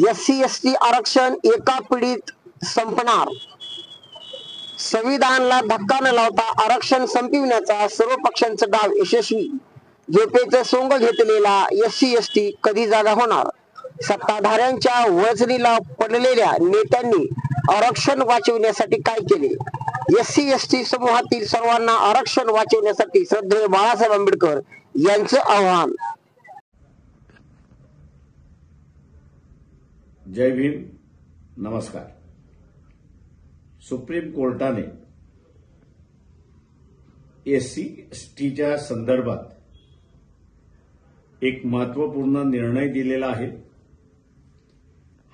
SC/ST आरक्षण एका पिढीत संपणार. संविधानाला धक्का न लावता आरक्षण संपविण्याचा सर्व पक्षांचा डाव यशस्वी. झोपेचं सोंग घेतलेला SC/ST कधी जागा होणार. सत्ताधाऱ्यांच्या वजनीला पडलेल्या नेत्यांनी आरक्षण वाचवण्यासाठी काय केले. SC/ST समूहातील सर्वांना आरक्षण वाचवण्यासाठी श्रद्धेय बाळासाहेब आंबेडकर यांचं आव्हान. जय भीम. नमस्कार. सुप्रीम कोर्टाने SC/STच्या संदर्भात एक महत्वपूर्ण निर्णय दिलेला आहे.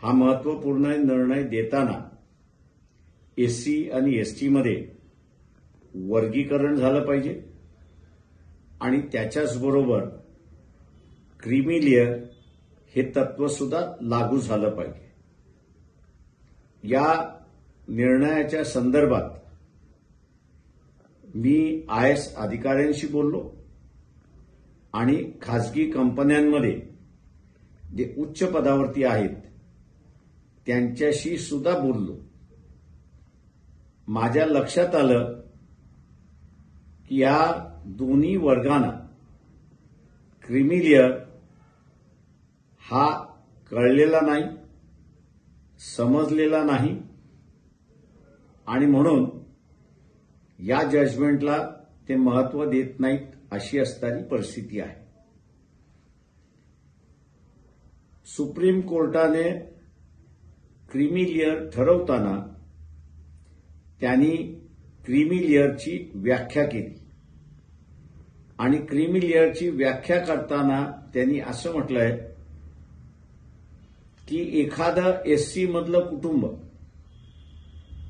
हा महत्वपूर्ण निर्णय देताना SC आणि ST मध्ये वर्गीकरण झालं पाहिजे आणि त्याच्याच बरोबर क्रीमी लेअर हे तत्व सुद्धा लागू झालं पाहिजे. या निर्णयाच्या संदर्भात मी IAS अधिकाऱ्यांशी बोललो आणि खासगी कंपन्यांमध्ये जे उच्च पदावरती आहेत त्यांच्याशी सुद्धा बोललो. माझ्या लक्षात आलं की या दोन्ही वर्गांना क्रीमी लेअर हा कळलेला नाही, समजलेला नाही आणि म्हणून या जजमेंटला ते महत्व देत नाहीत अशी असणारी परिस्थिती आहे. सुप्रीम कोर्टाने क्रीमी लेअर ठरवताना त्यांनी क्रीमी लेअरची व्याख्या केली आणि क्रीमी लेअरची व्याख्या करताना त्यांनी असं म्हटलंय की एखादं SC मधलं कुटुंब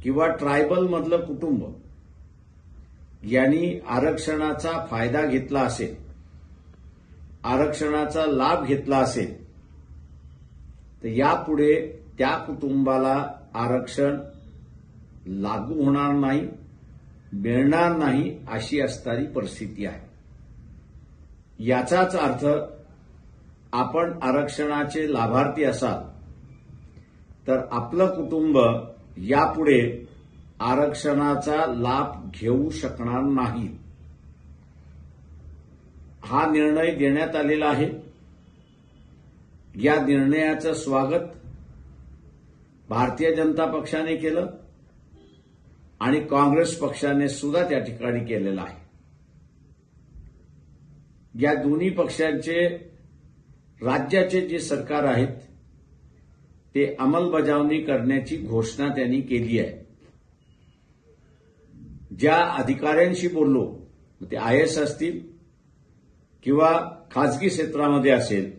किंवा ट्रायबल मधलं कुटुंब यांनी आरक्षणाचा फायदा घेतला असेल, आरक्षणाचा लाभ घेतला असेल तर यापुढे त्या कुटुंबाला आरक्षण लागू होणार नाही, मिळणार नाही अशी असणारी परिस्थिती आहे. याचाच अर्थ आपण आरक्षणाचे लाभार्थी असाल तर आपलं कुटुंब यापुढे आरक्षणाचा लाभ घेऊ शकणार नाही. हा निर्णय देण्यात आलेला आहे. या निर्णयाचं स्वागत भारतीय जनता पक्षाने केलं आणि काँग्रेस पक्षाने सुद्धा त्या ठिकाणी केलेलं आहे. या दोन्ही पक्षांचे राज्याचे जे सरकार आहेत ते अंमलबजावणी करण्याची घोषणा त्यांनी केली आहे. ज्या अधिकाऱ्यांशी बोललो ते IAS असतील किंवा खासगी क्षेत्रामध्ये असेल,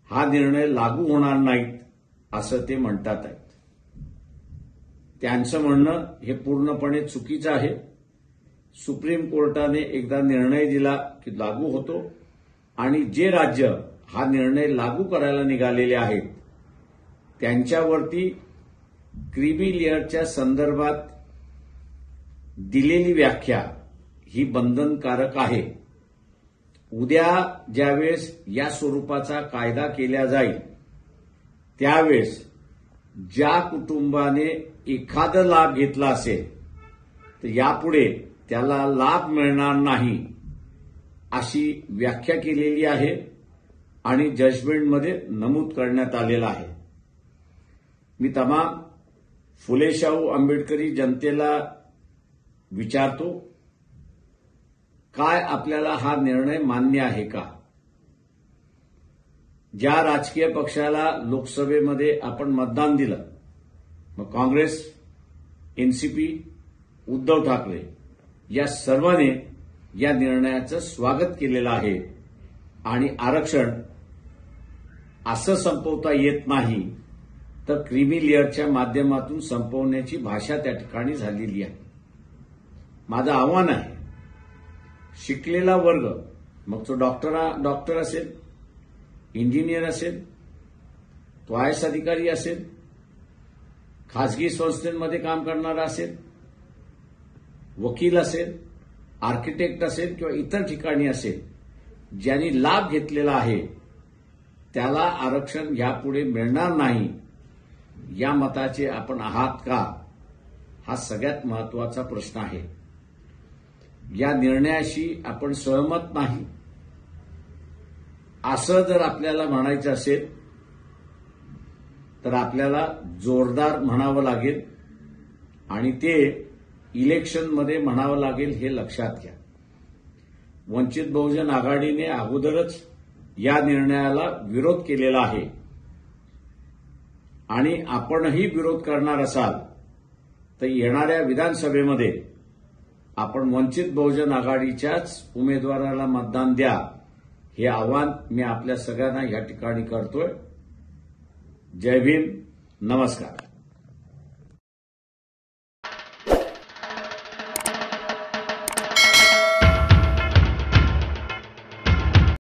हा निर्णय लागू होणार नाहीत असं ते म्हणतात आहेत. त्यांचं म्हणणं हे पूर्णपणे चुकीचं आहे. सुप्रीम कोर्टाने एकदा निर्णय दिला की लागू होतो आणि जे राज्य हा निर्णय लागू करायला निघालेले आहेत त्यांच्यावरती क्रीमी लेअरच्या संदर्भात दिलेली व्याख्या ही बंधनकारक आहे. उद्या ज्यावेळेस या स्वरूपाचा कायदा केला जाईल त्यावेळेस ज्या कुटुंबाने एखादा लाभ घेतला असेल तर यापुढे त्याला लाभ मिळणार नाही अशी व्याख्या केलेली आहे आणि जजमेंटमध्ये नमूद करण्यात आलेलं आहे. मी तमाम फुले शाहू आंबेडकरी जनतेला विचारतो, काय आपल्याला हा निर्णय मान्य आहे का? ज्या राजकीय पक्षाला लोकसभेमध्ये आपण मतदान दिलं, मग काँग्रेस, NCP, उद्धव ठाकरे या सर्वांनी या निर्णयाचं स्वागत केलेलं आहे आणि आरक्षण असं संपवता येत नाही तर क्रीमी लेअरच्या माध्यमातून संपवण्याची भाषा त्या ठिकाणी झालेली आहे. माझं आव्हान आहे, शिकलेला वर्ग, मग तो डॉक्टर असेल, इंजिनियर असेल, तो IAS अधिकारी असेल, खासगी संस्थेमध्ये काम करणारा असेल, वकील असेल, आर्किटेक्ट असेल किंवा इतर ठिकाणी असेल, ज्यांनी लाभ घेतलेला आहे त्याला आरक्षण यापुढे मिळणार नाही या मताचे आपण आहात का, हा सगळ्यात महत्वाचा प्रश्न आहे. या निर्णयाशी आपण सहमत नाही असं जर आपल्याला म्हणायचं असेल तर आपल्याला जोरदार म्हणावं लागेल आणि ते इलेक्शनमध्ये म्हणावं लागेल हे लक्षात घ्या. वंचित बहुजन आघाडीने अगोदरच या निर्णयाला विरोध केलेला आहे आणि आपणही विरोध करणार असाल तर येणाऱ्या विधानसभेमध्ये आपण वंचित बहुजन आघाडीच्याच उमेदवाराला मतदान द्या हे आवाहन मी आपल्या सगळ्यांना या ठिकाणी करतोय. जय भीम, नमस्कार.